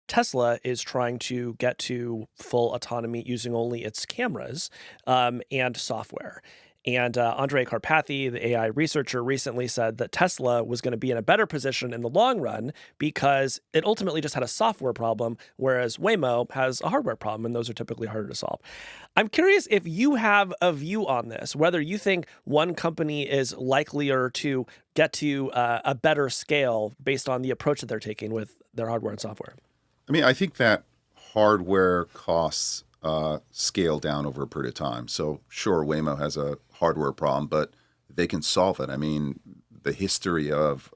Tesla is trying to get to full autonomy using only its cameras and software. And Andrej Karpathy, the AI researcher, recently said that Tesla was going to be in a better position in the long run because it ultimately just had a software problem, whereas Waymo has a hardware problem, and those are typically harder to solve. I'm curious if you have a view on this, whether you think one company is likelier to get to a better scale based on the approach that they're taking with their hardware and software. I mean, I think that hardware costs scale down over a period of time. So sure, Waymo has a hardware problem, but they can solve it. I mean, the history of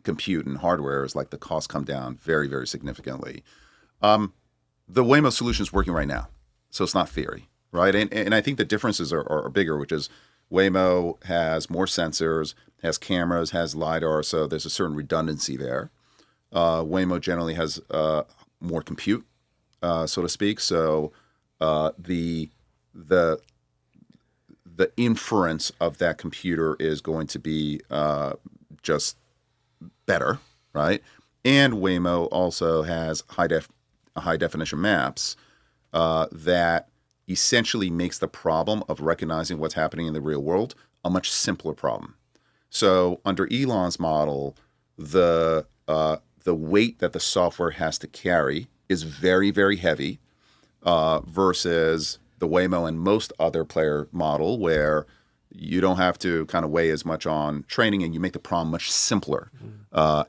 compute and hardware is like the costs come down very, very significantly. The Waymo solution is working right now, so it's not theory, right? And I think the differences are bigger, which is Waymo has more sensors, has cameras, has LiDAR, so there's a certain redundancy there. Waymo generally has more compute, so to speak. So the inference of that computer is going to be just better, right? And Waymo also has high definition maps that essentially makes the problem of recognizing what's happening in the real world a much simpler problem. So under Elon's model, the weight that the software has to carry is very, very heavy versus the Waymo and most other player model where you don't have to kind of weigh as much on training and you make the problem much simpler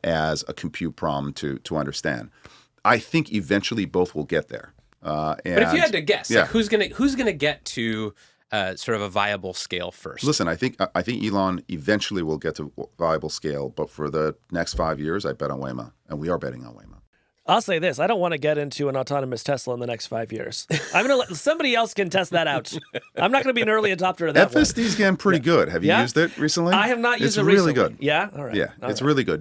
as a compute problem to understand. I think eventually both will get there. But if you had to guess, like, who's gonna get to sort of a viable scale first? Listen, I think Elon eventually will get to viable scale, but for the next 5 years, I bet on Waymo, and we are betting on Waymo. I'll say this. I don't want to get into an autonomous Tesla in the next 5 years. I'm going to let somebody else can test that out. I'm not going to be an early adopter of that FSD's getting pretty good. Have you used it recently? I have not used it recently. It's really good. Yeah? All right. Yeah, it's really good.